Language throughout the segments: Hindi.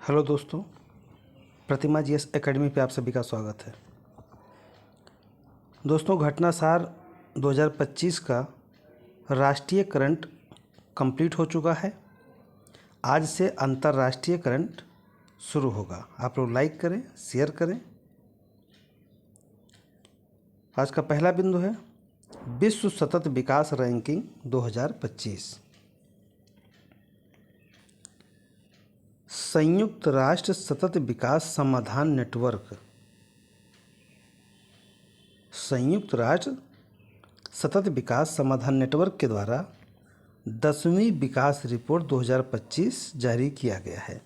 हेलो दोस्तों, प्रतिमा जीएस एकेडमी पे आप सभी का स्वागत है। दोस्तों, घटनासार 2025 का राष्ट्रीय करंट कंप्लीट हो चुका है। आज से अंतर्राष्ट्रीय करंट शुरू होगा। आप लोग लाइक करें, शेयर करें। आज का पहला बिंदु है विश्व सतत विकास रैंकिंग 2025। संयुक्त राष्ट्र सतत विकास समाधान नेटवर्क संयुक्त राष्ट्र सतत विकास समाधान नेटवर्क के द्वारा 10वीं विकास रिपोर्ट 2025 जारी किया गया है।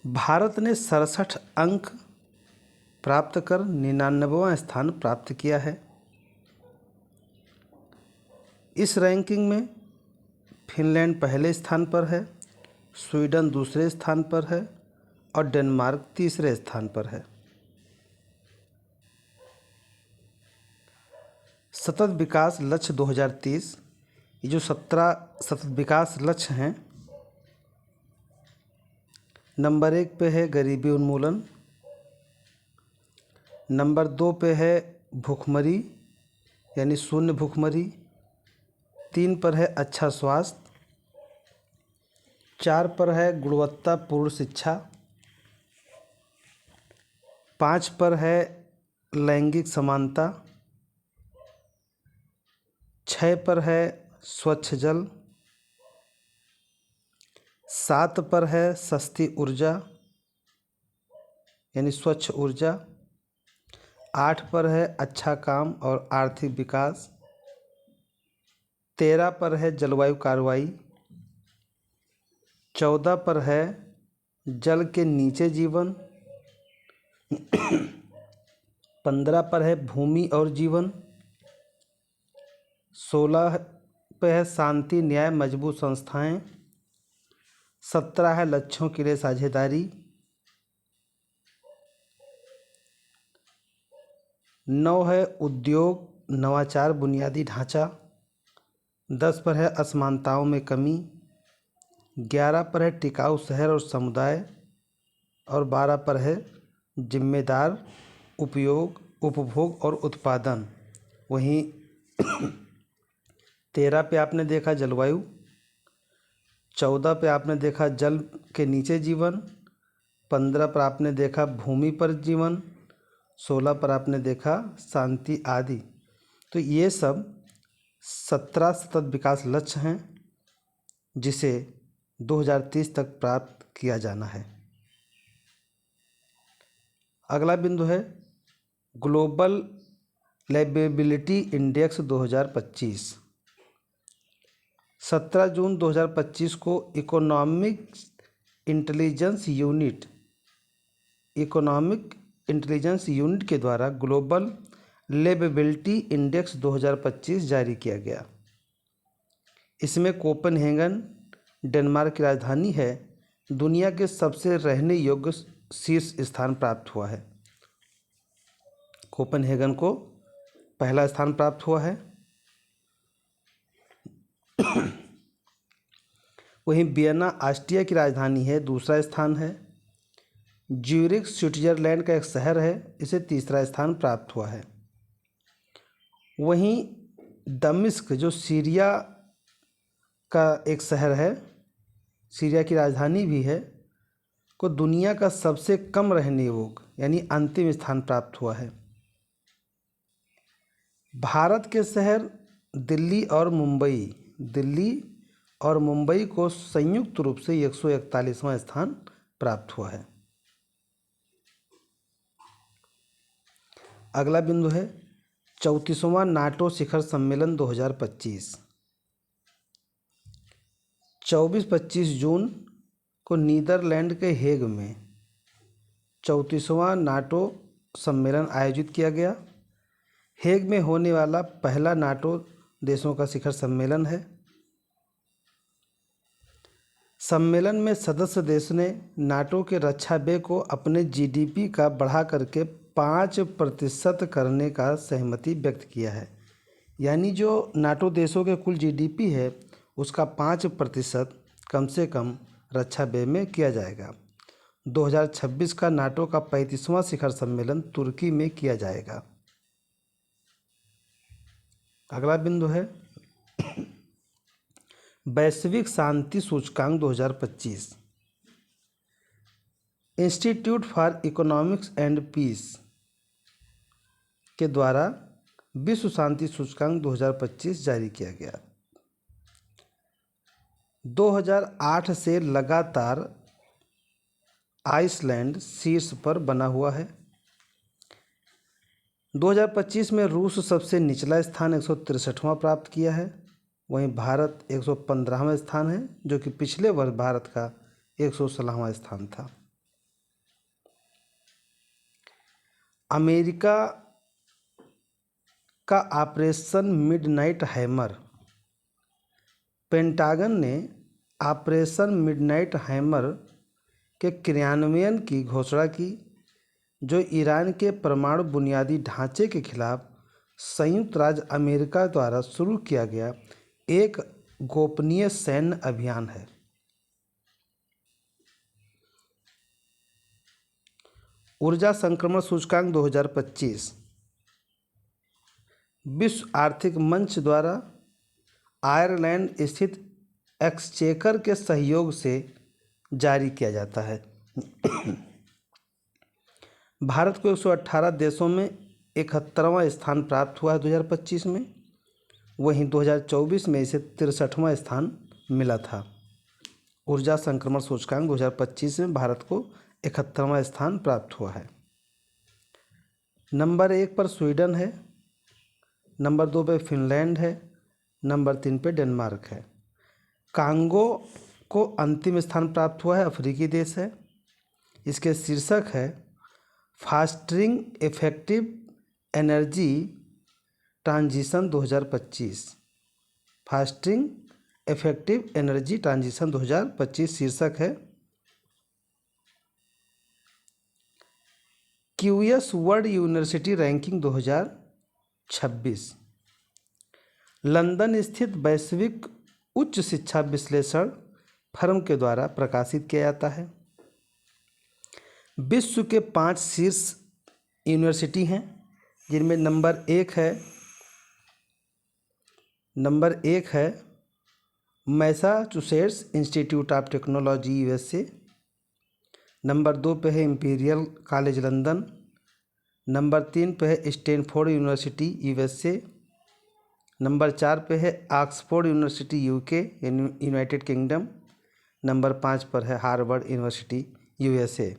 भारत ने 67 अंक प्राप्त कर 99वां स्थान प्राप्त किया है। इस रैंकिंग में फिनलैंड पहले स्थान पर है, स्वीडन दूसरे स्थान पर है और डेनमार्क तीसरे स्थान पर है। सतत विकास लक्ष्य 2030, ये जो 17 सतत विकास लक्ष्य हैं, नंबर 1 पे है गरीबी उन्मूलन, नंबर 2 पे है भूखमरी यानी शून्य भूखमरी, 3 पर है अच्छा स्वास्थ्य, 4 पर है गुणवत्तापूर्ण शिक्षा, 5 पर है लैंगिक समानता, 6 पर है स्वच्छ जल, 7 पर है सस्ती ऊर्जा यानी स्वच्छ ऊर्जा, 8 पर है अच्छा काम और आर्थिक विकास, 13 पर है जलवायु कार्रवाई, 14 पर है जल के नीचे जीवन, 15 पर है भूमि और जीवन, 16 पे है शांति न्याय मजबूत संस्थाएं, 17 है लक्ष्यों के लिए साझेदारी, 9 है उद्योग नवाचार बुनियादी ढांचा, 10 पर है असमानताओं में कमी, 11 पर है टिकाऊ शहर और समुदाय और 12 पर है जिम्मेदार उपयोग उपभोग और उत्पादन। वहीं 13 पे आपने देखा जलवायु, 14 पे आपने देखा जल के नीचे जीवन, 15 पर आपने देखा भूमि पर जीवन, 16 पर आपने देखा शांति आदि। तो ये सब 17 सतत विकास लक्ष्य हैं जिसे 2030 तक प्राप्त किया जाना है। अगला बिंदु है ग्लोबल लिवेबिलिटी इंडेक्स 2025। 17 जून 2025 को इकोनॉमिक इंटेलिजेंस यूनिट के द्वारा ग्लोबल लिवेबिलिटी इंडेक्स 2025 जारी किया गया। इसमें कोपेनहेगन डेनमार्क की राजधानी है, दुनिया के सबसे रहने योग्य शीर्ष स्थान प्राप्त हुआ है। कोपेनहेगन को पहला स्थान प्राप्त हुआ है। वहीं वियना ऑस्ट्रिया की राजधानी है, दूसरा स्थान है। ज्यूरिख स्विट्जरलैंड का एक शहर है, इसे तीसरा स्थान प्राप्त हुआ है। वहीं दमिश्क जो सीरिया का एक शहर है, सीरिया की राजधानी भी है, को दुनिया का सबसे कम रहने योग्य यानी अंतिम स्थान प्राप्त हुआ है। भारत के शहर दिल्ली और मुंबई को संयुक्त रूप से 141वां स्थान प्राप्त हुआ है। अगला बिंदु है 34वां नाटो शिखर सम्मेलन 2025। 24-25 जून को नीदरलैंड के हेग में 34वां नाटो सम्मेलन आयोजित किया गया। हेग में होने वाला पहला नाटो देशों का शिखर सम्मेलन है। सम्मेलन में सदस्य देश ने नाटो के रक्षा व्यय को अपने जीडीपी का बढ़ा करके 5% करने का सहमति व्यक्त किया है। यानी जो नाटो देशों के कुल जीडीपी है उसका 5% कम से कम रक्षा व्यय में किया जाएगा। 2026 का नाटो का 35वां शिखर सम्मेलन तुर्की में किया जाएगा। अगला बिंदु है वैश्विक शांति सूचकांक 2025। Institute for Economics and Peace के द्वारा विश्व शांति सूचकांक 2025 जारी किया गया। 2008 से लगातार आइसलैंड शीर्ष पर बना हुआ है। 2025 में रूस सबसे निचला स्थान 163वां प्राप्त किया है। वहीं भारत 115वां स्थान है, जो कि पिछले वर्ष भारत का 116वां स्थान था। अमेरिका का ऑपरेशन मिडनाइट हैमर। पेंटागन ने ऑपरेशन मिडनाइट हैमर के क्रियान्वयन की घोषणा की, जो ईरान के परमाणु बुनियादी ढांचे के खिलाफ संयुक्त राज्य अमेरिका द्वारा शुरू किया गया एक गोपनीय सैन्य अभियान है। ऊर्जा संक्रमण सूचकांक 2025 विश्व आर्थिक मंच द्वारा आयरलैंड स्थित एक्सचेकर के सहयोग से जारी किया जाता है। भारत को 118 देशों में 71वां स्थान प्राप्त हुआ है 2025 में। वहीं 2024 में इसे 63वां स्थान मिला था। ऊर्जा संक्रमण सूचकांक 2025 में भारत को 71वां स्थान प्राप्त हुआ है। नंबर 1 पर स्वीडन है, नंबर 2 पे फिनलैंड है, नंबर 3 पे डेनमार्क है। कांगो को अंतिम स्थान प्राप्त हुआ है, अफ्रीकी देश है। इसके शीर्षक है fostering effective energy transition 2025। Fostering effective energy transition 2025 शीर्षक है। QS world university ranking 2026 London स्थित वैश्विक उच्च शिक्षा विश्लेषण फर्म के द्वारा प्रकाशित किया जाता है। विश्व के 5 शीर्ष यूनिवर्सिटी हैं, जिनमें नंबर एक है Massachusetts institute of technology USA. Number 2 पे है इंपीरियल कॉलेज लंदन। नंबर 3 पे है स्टैनफोर्ड यूनिवर्सिटी यूएसए। नंबर 4 पे है Oxford university UK United kingdom. Number 5 पर है हार्वर्ड यूनिवर्सिटी यूएसए।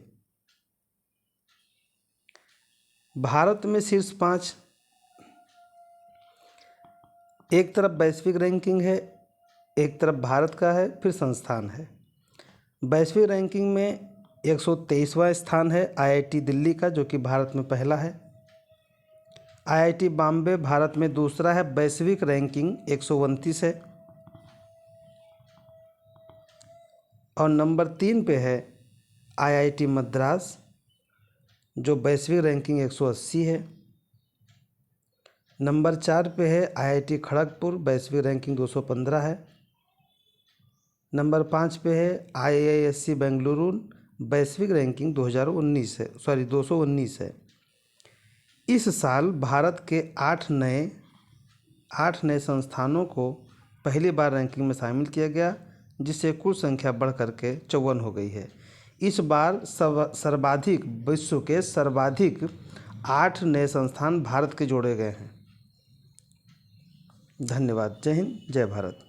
भारत में शीर्ष 5, एक तरफ वैश्विक रैंकिंग है, एक तरफ भारत का है, फिर संस्थान है। वैश्विक रैंकिंग में 123वां स्थान है आईआईटी दिल्ली का, जो कि भारत में पहला है। आईआईटी बॉम्बे भारत में दूसरा है, वैश्विक रैंकिंग 129 है। और नंबर 3 पे है आईआईटी मद्रास, जो वैश्विक रैंकिंग 180 है। नंबर 4 पे है आईआईटी खड़गपुर, वैश्विक रैंकिंग 215 है। नंबर 5 पे है आईआईएससी बेंगलुरु, वैश्विक रैंकिंग 219 है। इस साल भारत के 8 नए संस्थानों को पहली बार रैंकिंग में शामिल किया गया, जिससे कुल संख्या बढ़ करके 54 हो गई है। इस बार विश्व के सर्वाधिक 8 नए संस्थान भारत के जोड़े गए हैं। धन्यवाद। जय हिंद, जय भारत।